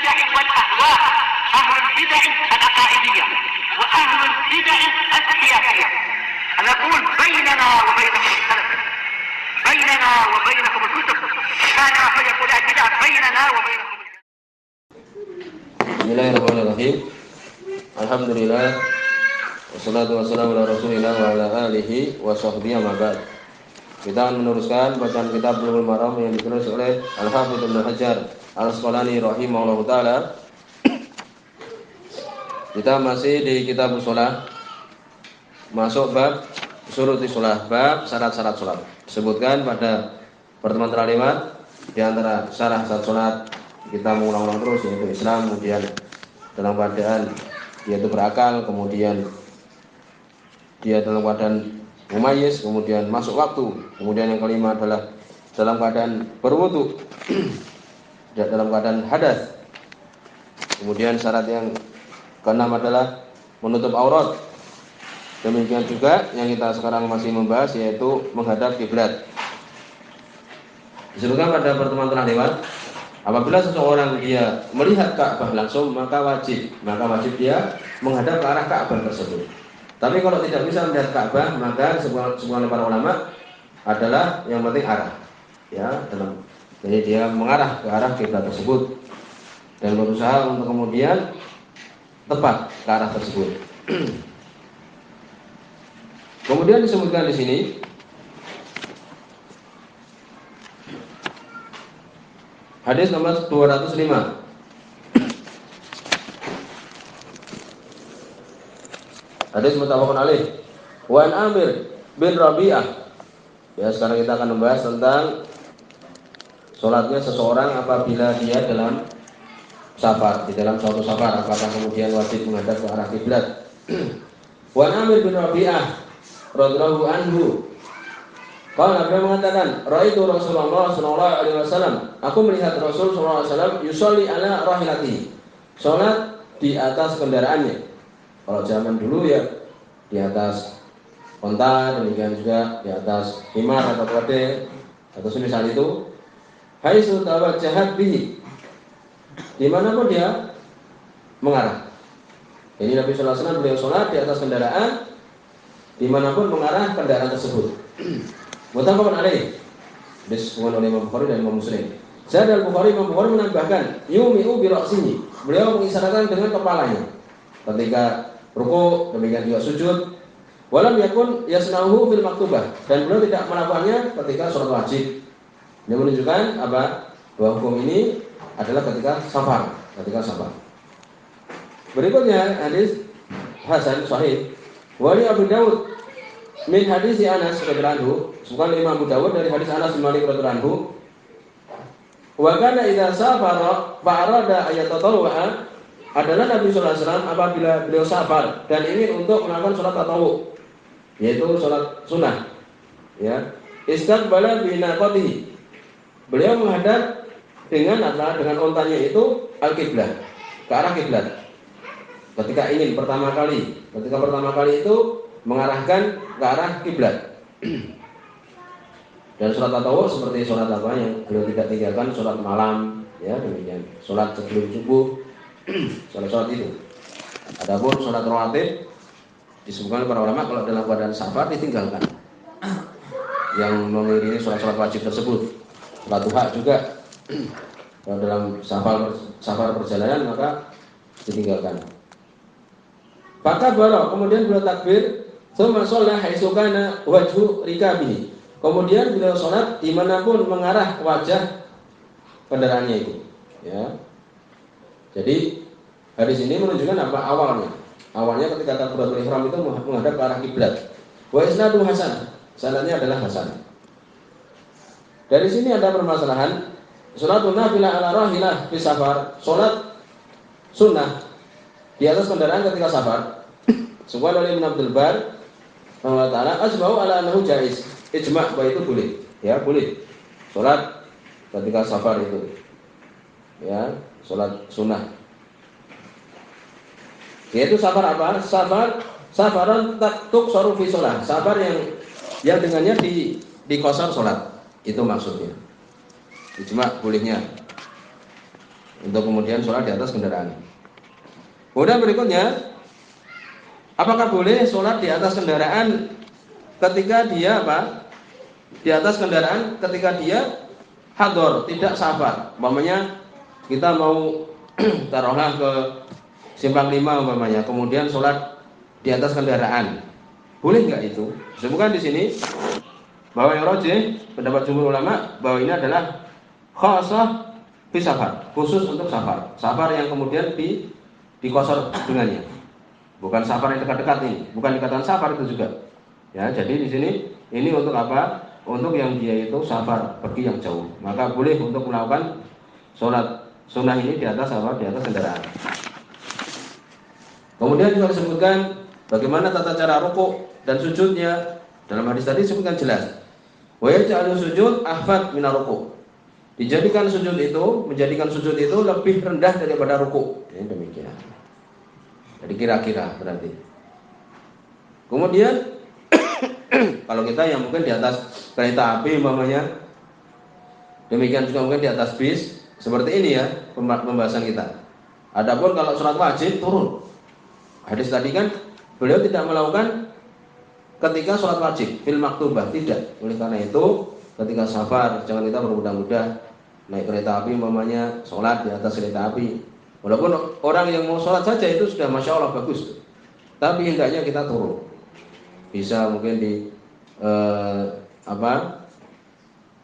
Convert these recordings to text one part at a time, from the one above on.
البدع والأهواء، أهل البدع العقائدية وأهل البدع السياسية. نقول بيننا وبينكم السلف، بيننا وبينكم الكتب، كان فيقول البدع بيننا وبينكم. Bismillahirrahmanirrahim. Alhamdulillah. Wassalatu wassalamu ala Rasulillah wa ala alihi wa sahbihi amma ba'd. Kita akan meneruskan bacaan kitab Bulughul Maram yang ditulis oleh Al-Hafidz Ibnu Hajar Al-Asqalani rahimahullahu taala. Kita masih di kitab shalah. Masuk bab syuruti shalah, bab syarat-syarat salat. Disebutkan pada pertemuan terlewat di antara syarah salat kita mengulang-ulang terus, yaitu Islam, kemudian dalam keadaan dia itu berakal, kemudian dia dalam keadaan mumayyiz, kemudian masuk waktu, kemudian yang kelima adalah dalam keadaan berwudu, dalam keadaan hadas, kemudian syarat yang keenam adalah menutup aurat. Demikian juga yang kita sekarang masih membahas, yaitu menghadap kiblat. Disebutkan pada pertemuan telah lewat, apabila seseorang dia melihat Ka'bah langsung, maka wajib dia menghadap ke arah Ka'bah tersebut. Tapi kalau tidak bisa melihat Ka'bah, maka sebuah para ulama adalah yang penting arah, ya, jadi dia mengarah ke arah kiblat tersebut dan berusaha untuk kemudian tepat ke arah tersebut. Kemudian disebutkan di sini hadis nomor 205. Hadis muttafaqun alaih. Wa an Amir bin Rabi'ah. Ya, sekarang kita akan membahas tentang salatnya seseorang apabila dia dalam safar, di dalam suatu safar, apakah kemudian wajib menghadap ke arah kiblat. Wa an Amir bin Rabi'ah radhiyallahu anhu. Kalau Nabi mengatakan, "Ra'aitu Rasulullah sallallahu alaihi wasallam." Aku melihat Rasul sallallahu alaihi wasallam yusolli ala rahilatihi. Salat di atas kendaraannya. Kalau zaman dulu ya di atas onta, demikian juga di atas himar atau keledai atau semisal itu. Haitsu tawajjahat bihi. Dimanapun dia mengarah. Ini Nabi sallallahu alaihi wasallam beliau salat di atas kendaraan dimanapun mengarah kendaraan tersebut. Muttafaqun alaih. Disebutkan oleh Imam Bukhari dan Imam Muslim. Saya dan Bukhari, Imam Bukhari menambahkan yumi'u bi ra'sihi. Beliau mengisyaratkan dengan kepalanya ketika ruku, demikian juga sujud. Walam yakun yasnahu fil maktubah, dan beliau tidak melakukannya ketika sholat wajib. Ini menunjukkan apa? Bahwa hukum ini adalah ketika safar, Berikutnya hadis hasan sahih. Wali Abu Dawud min hadis Anas radhiyallahu anhu, bukan Imam Abu Dawud dari hadis Anas bin Malik radhiyallahu anhu. Wa kana idza safara fa'arada ayatatawwa, adalah Nabi sallallahu alaihi wasallam apabila beliau safar dan ingin untuk melakukan salat tatawwu, yaitu salat sunnah, ya, istaqbala bi naqatihi. Beliau menghadap dengan ontanya itu al-qiblat, ke arah kiblat. Ketika pertama kali itu mengarahkan ke arah kiblat. Dan salat tatawwu seperti salat apa yang beliau tidak tinggalkan, salat malam, ya, demikian. Salat sebelum subuh, salat itu. Adapun salat rawatib disebutkan para ulama kalau dalam keadaan safar ditinggalkan. Yang mengiringi salat wajib tersebut. Salat duha juga kalau dalam safar perjalanan maka ditinggalkan. Maka baru kemudian beliau takbir, tsumma shalla haitsu kana wajhu rikabihi. Kemudian beliau salat dimanapun mengarah wajah kendaraannya itu, ya. Jadi hadis ini menunjukkan apa awalnya? Awalnya ketika takbiratul ihram itu menghadap ke arah kiblat. Wa isnadu hasan, sanadnya adalah hasan. Dari sini ada permasalahan salatun nafilah ala rahilah fi safar, salat sunnah di atas kendaraan ketika safar. Sebuah dari Ibnu Abdul Bar Allah Ta'ala ajma'u ala annahu jaiz. Ijma' bahwa itu boleh, ya, boleh salat ketika safar itu, ya, salat sunnah. Yaitu safar apa? Safaran tuqsaru fi shalah. Safar yang dengannya dikosor salat. Itu maksudnya. Ijma' bolehnya. untuk kemudian sholat di atas kendaraan. Kemudian berikutnya, apakah boleh sholat di atas kendaraan ketika dia apa? Di atas kendaraan ketika dia hador, tidak safar. Umpamanya kita mau taruhlah ke Simpang 5 umpamanya, kemudian sholat di atas kendaraan. Boleh nggak itu? Disebutkan di sini bahwa yang rajih pendapat jumhur ulama bahwa ini adalah khassah fi safar, khusus untuk safar. Safar yang kemudian dikosor dengannya. Bukan safar yang dekat-dekat ini, bukan dikatakan safar itu juga. Ya, jadi di sini ini untuk apa? Untuk yang dia itu safar, pergi yang jauh. Maka boleh untuk melakukan sholat sunnah ini di atas apa? Di atas kendaraan. Kemudian juga disebutkan bagaimana tata cara rukuk dan sujudnya. Dalam hadis tadi disebutkan jelas. Wa yaj'alu sujud ahfad minar rukuk. Menjadikan sujud itu lebih rendah daripada rukuk. Ini demikian. Jadi kira-kira berarti. Kemudian kalau kita yang mungkin di atas kereta api umpamanya, demikian juga mungkin di atas bis, seperti ini ya pembahasan kita. Adapun kalau sholat wajib turun. Hadis tadi kan beliau tidak melakukan ketika sholat wajib fil maktubah, tidak. Oleh karena itu ketika safar jangan kita bermudah-mudah naik kereta api umpamanya sholat di atas kereta api. Walaupun orang yang mau sholat saja itu sudah masya Allah bagus, tapi hendaknya kita turun. Bisa mungkin di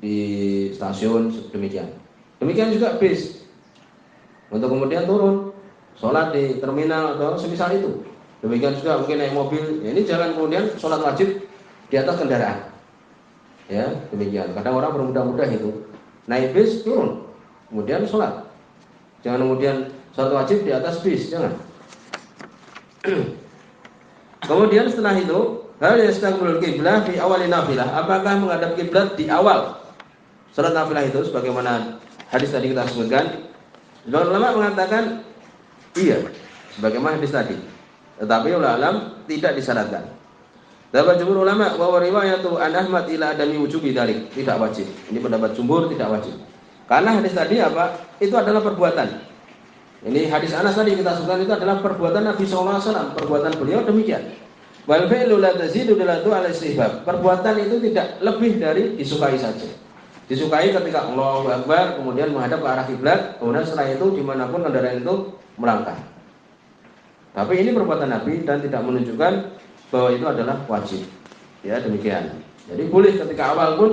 di stasiun demikian. Demikian juga bis. Untuk kemudian turun sholat di terminal atau semisal itu. Demikian juga mungkin naik mobil. Ya, ini jangan kemudian sholat wajib di atas kendaraan. Ya, demikian. Kadang orang bermudah-mudah itu naik bis turun, kemudian sholat. Jangan kemudian sholat wajib di atas bis, jangan. Kemudian setelah itu hal yastaqbilul qiblah fi awalin nafilah. Apakah menghadap kiblat di awal salat nafilah itu sebagaimana hadis tadi kita sebutkan? Ulama mengatakan iya, sebagaimana hadis tadi. Tetapi ulama tidak disyaratkan. Dapat jumhur ulama bahwa riwayatu an Ahmad ila adami wujubi dzalik, tidak wajib. Ini pendapat jumhur, tidak wajib. Karena hadis tadi apa? Itu adalah perbuatan. Ini hadis Anas tadi kita sebutkan itu adalah perbuatan Nabi SAW, perbuatan beliau demikian. Wal fi'lu la tazidu dalatu ala istihbab. Perbuatan itu tidak lebih dari disukai saja. Disukai ketika Allahu Akbar kemudian menghadap ke arah kiblat, kemudian setelah itu dimanapun kendaraan itu melangkah. Tapi ini perbuatan Nabi dan tidak menunjukkan bahwa itu adalah wajib. Ya, demikian. Jadi boleh ketika awal pun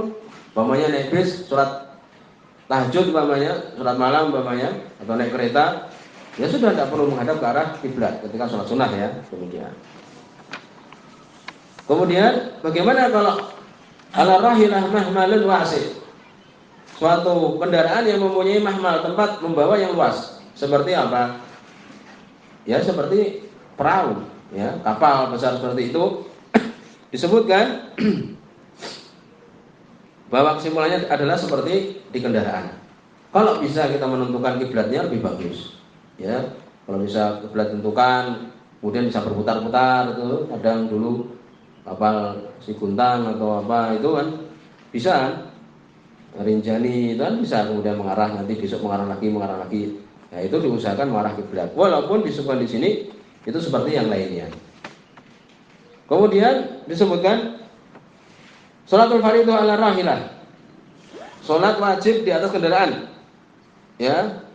umpamanya naik bis, sholat tahajud umpamanya, sholat malam umpamanya, atau naik kereta, ya sudah tidak perlu menghadap ke arah kiblat ketika sholat sunnah ya, demikian. Kemudian bagaimana kalau ala rahilah mahmalun wasi'? Suatu kendaraan yang mempunyai mahmal, tempat membawa yang luas. Seperti apa? Ya seperti perahu, ya, kapal besar seperti itu. Disebutkan bahwa kesimpulannya adalah seperti di kendaraan. Kalau bisa kita menentukan kiblatnya lebih bagus. Ya, kalau bisa kiblat tentukan, kemudian bisa berputar-putar itu, kadang dulu kapal si Guntang atau apa itu kan bisa kan, Rinjani itu kan bisa kemudian mengarah, nanti besok mengarah lagi. Nah itu diusahakan mengarah kiblat. Walaupun disebutkan di sini itu seperti yang lainnya. Kemudian disebutkan sholatul fardhu ala rahilah. Sholat wajib di atas kendaraan. Ya.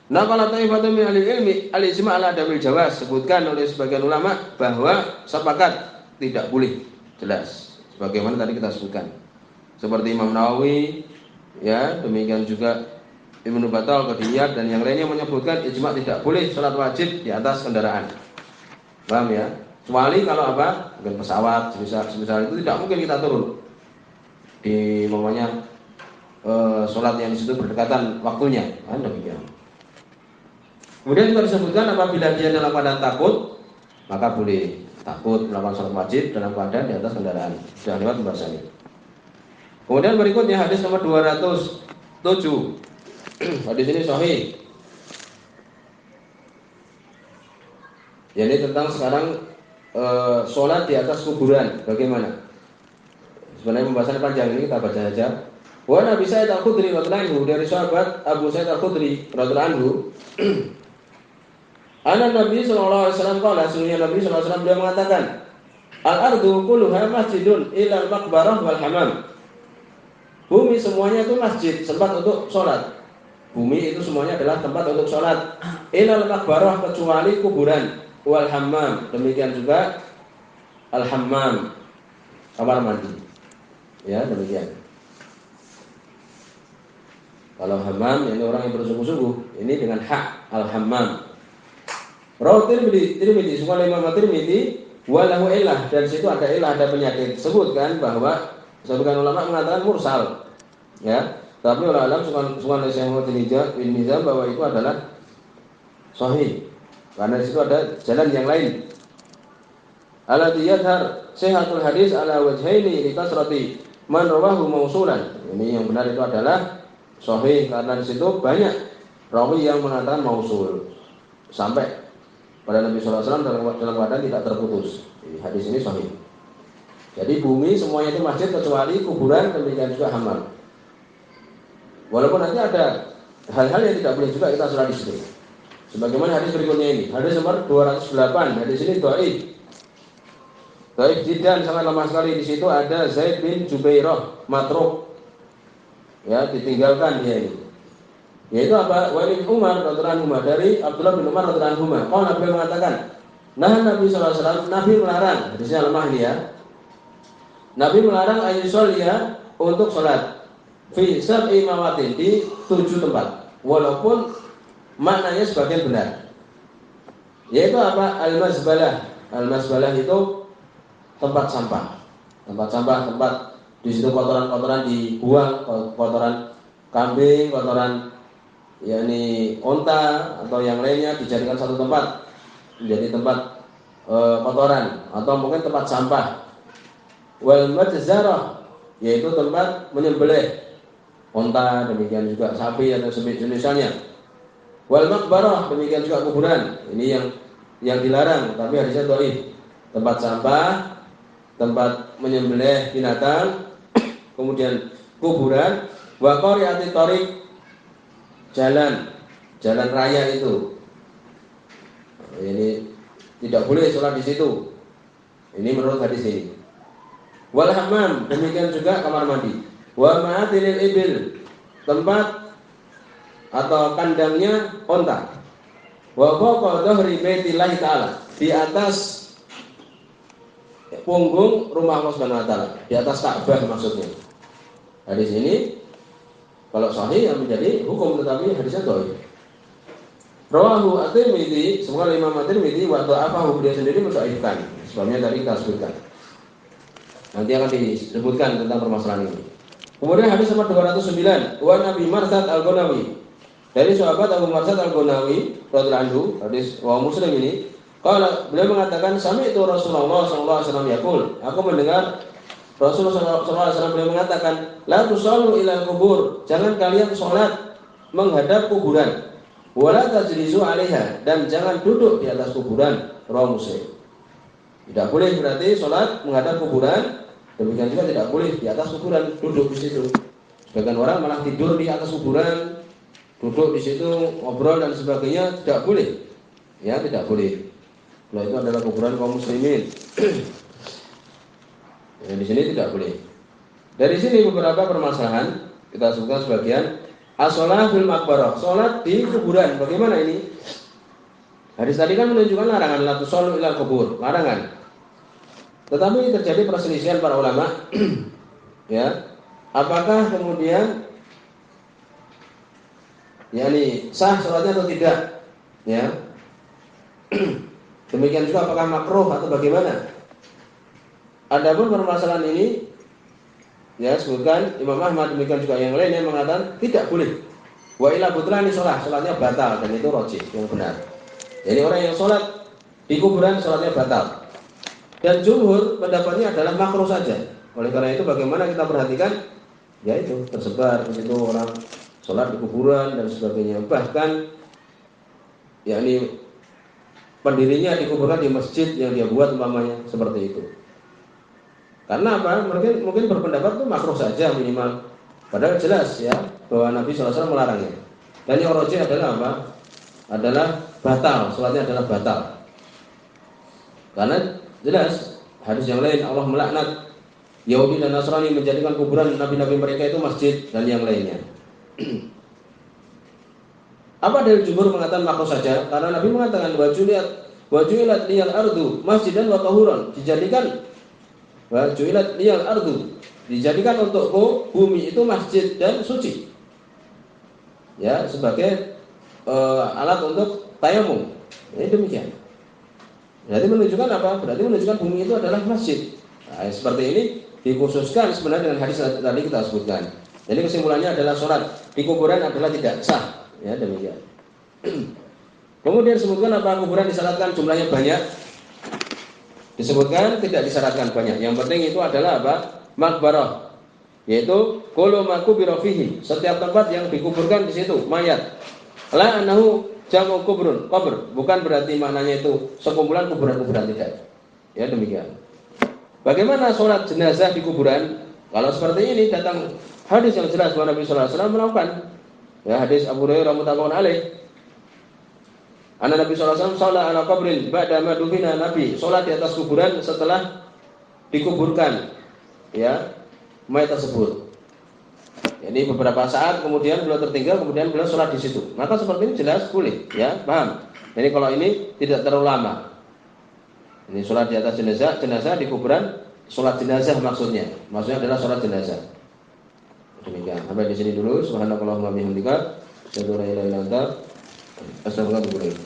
Nah kalau taifatun min ahli ilmi al-ijma' ala adamil jawaz, sebutkan oleh sebagian ulama bahwa sepakat tidak boleh, jelas. Sebagaimana tadi kita sebutkan. Seperti Imam Nawawi, ya, demikian juga Ibnu Battal, Qadiyat dan yang lainnya menyebutkan ijma' tidak boleh sholat wajib di atas kendaraan. Paham ya? Kecuali kalau apa? Mungkin pesawat, semisal itu tidak mungkin kita turun. Di namanya sholat yang di situ berdekatan waktunya, kan demikian. Kemudian kita disebutkan apabila dia dalam keadaan takut, maka boleh takut melakukan sholat wajib dalam keadaan di atas kendaraan. Sudah lewat pembahasannya. Kemudian berikutnya hadis nomor 207. Hadis ini sahih. Jadi tentang sekarang sholat di atas kuburan, bagaimana? Sebenarnya pembahasannya panjang, ini kita baca saja. Wa Nabi Sa'id Al-Khudri radhiyallahu anhu, dari sahabat Abu Sa'id Al-Khudri radhiyallahu anhu, Anak Nabi sallallahu alaihi wasallam qala, sungguhnya Nabi sallallahu alaihi wasallam beliau mengatakan, al-ardu kulluha masjidun illa al-maqbarah wal hamam. Bumi semuanya itu masjid, tempat untuk sholat. Bumi itu semuanya adalah tempat untuk sholat. Illa al-maqbarah, kecuali kuburan, wal hammam, demikian juga al-hammam, kamar mandi. Ya, demikian. Kalau hammam, ini orang yang bersungguh-sungguh, ini dengan hak al-hammam. Rawi Tirmidzi, semua Imam Tirmidzi, walahu ilah, dan situ ada ilah, ada penyakit. Sebutkan bahwa sebagian ulama mengatakan mursal, ya. Tapi ulama semua Syekh Muhammad bin Nizam bahwa itu adalah sahih, karena di situ ada jalan yang lain. Alladzi yadhar sihhatul hadis ala wajhaini li kasrati man rawahu mausulan. Ini yang benar itu adalah sahih, karena di situ banyak rawi yang mengatakan mausul sampai pada Nabi sallallahu alaihi wasallam dalam keadaan tidak terputus. Hadis ini sahih. Jadi bumi semuanya itu masjid kecuali kuburan, demikian juga hammam. Walaupun nanti ada hal-hal yang tidak boleh juga kita sholat di situ. Sebagaimana hadis berikutnya ini, hadis nomor 208. Hadis ini dhaif. Dhaif jiddan, sangat lemah sekali. Di situ ada Zaid bin Jubairah matruk. Ya, ditinggalkan dia ini. Yaitu apa? Walid Umar radhiyallahu anhu, dari Abdullah bin Umar radhiyallahu anhu. Kalau Nabi mengatakan, nah Nabi sallallahu alaihi wasallam, Nabi melarang. Hadisnya lemah ini ya. Nabi melarang ayyusolliya untuk sholat fi sab'i mawatin, di 7 tempat. Walaupun maknanya sebagian benar. Yaitu apa? Al-mazbalah. Al-mazbalah itu tempat sampah. Tempat di situ kotoran-kotoran dibuang, kotoran kambing, kotoran yakni onta atau yang lainnya dijadikan satu tempat menjadi tempat kotoran atau mungkin tempat sampah. Wal majzarah, yaitu tempat menyembelih onta, demikian juga sapi atau sejenisnya. Wal maqbarah, demikian juga kuburan. Ini yang dilarang, tapi hadisnya dhaif. Tempat sampah, tempat menyembelih binatang, kemudian kuburan, wa qari'ati thariq, jalan raya itu. Ini tidak boleh sholat di situ. Ini menurut hadis ini. Wal hammam, demikian juga kamar mandi. Wa ma'atinil ibil, tempat atau kandangnya onta. Wa fawqa dhahri baitillahi ta'ala, di atas punggung rumah Allah Subhanahu wa taala, di atas Ka'bah maksudnya. Hadis ini kalau sahih yang menjadi hukum, tetapi hadisnya dhaif. Rawahu At-Tirmidzi, semua Imam At-Tirmidzi wa dha'afahu, beliau sendiri mensahihkan. Sebabnya tadi kita sebutkan. Nanti akan disebutkan tentang permasalahan ini. Kemudian hadis nomor 209, wa Nabi Marsad Al-Ghunawi, dari sahabat Abu Marsad Al-Ghunawi radhiyallahu anhu, hadis wa Muslim ini, kalau beliau mengatakan, sami'tu Rasulullah sallallahu alaihi wasallam yaqul, aku mendengar Rasulullah sallallahu alaihi wasallam beliau mengatakan, la tusallu ila kubur, jangan kalian sholat menghadap kuburan, wala tajlisu 'alaiha, dan jangan duduk di atas kuburan. Rawahu Muslim. Tidak boleh berarti sholat menghadap kuburan, demikian juga tidak boleh di atas kuburan duduk di situ. Sebagian orang malah tidur di atas kuburan, duduk di situ ngobrol dan sebagainya, tidak boleh. Ya, tidak boleh. Kalau itu adalah kuburan kaum muslimin. Ya, di sini tidak boleh. Dari sini beberapa permasalahan kita sebutkan sebagian. As-shalah fil maqbarah, sholat di kuburan. Bagaimana ini? Hadis tadi kan menunjukkan larangan, la tusallu ilal kubur, larangan. Tetapi terjadi perselisihan para ulama, ya, apakah kemudian, yakni sah sholatnya atau tidak, ya. Demikian juga apakah makruh atau bagaimana? Adapun permasalahan ini, ya, sebutkan Imam Ahmad, demikian juga yang lain yang mengatakan tidak boleh. Wa ila butlani sholatnya batal, dan itu rajih, yang benar. Jadi orang yang sholat di kuburan sholatnya batal. Dan jumhur pendapatnya adalah makruh saja. Oleh karena itu bagaimana kita perhatikan, ya itu tersebar di situ orang sholat di kuburan dan sebagainya. Bahkan yakni pendirinya dikuburkan di masjid yang dia buat umpamanya, seperti itu. Karena apa? Mungkin berpendapat itu makruh saja minimal. Padahal jelas ya bahwa Nabi SAW melarangnya. Dan yang rojih adalah apa? Adalah batal, sholatnya adalah batal. Karena jelas hadis yang lain Allah melaknat Yahudi dan Nasrani menjadikan kuburan nabi-nabi mereka itu masjid dan yang lainnya. Apa dalil jumhur mengatakan makruh saja? Karena Nabi mengatakan wajulat liyal ardu masjidan wa tahuran, dijadikan wajulat liyal ardu, dijadikan untukku bumi itu masjid dan suci. Ya, sebagai alat untuk tayamum. Ini demikian. Berarti menunjukkan apa? Berarti menunjukkan bumi itu adalah masjid. Nah, seperti ini dikhususkan sebenarnya dengan hadis tadi kita sebutkan. Jadi kesimpulannya adalah sholat di kuburan adalah tidak sah. Ya, demikian. Kemudian disebutkan apa? Kuburan disyaratkan jumlahnya banyak. Disebutkan tidak disyaratkan banyak. Yang penting itu adalah apa? Makbarah. Yaitu kullu ma qubira fihi, setiap tempat yang dikuburkan di situ mayat. La annahu jamu kubrun, qabr. Bukan berarti maknanya itu sekumpulan kuburan-kuburan, tidak. Ya, demikian. Bagaimana sholat jenazah di kuburan? Kalau seperti ini datang hadis yang jelas bahwa Nabi sallallahu alaihi wasallam melakukan. Ya, hadis Abu Hurairah muttafaqun alaih. Anna Nabi sallallahu alaihi wasallam shalla ala qabrin ba'da ma dufina, Nabi salat di atas kuburan setelah dikuburkan ya mayat tersebut. Jadi beberapa saat kemudian beliau tertinggal, kemudian beliau sholat di situ. Maka seperti ini jelas boleh, ya, paham. Jadi kalau ini tidak terlalu lama. Ini sholat di atas jenazah di kuburan, sholat jenazah maksudnya adalah sholat jenazah. Demikian. Sampai di sini dulu. Subhanakallahumma bihamdika, asyhadu an la ilaha illa anta, astaghfiruka wa atubu ilaik.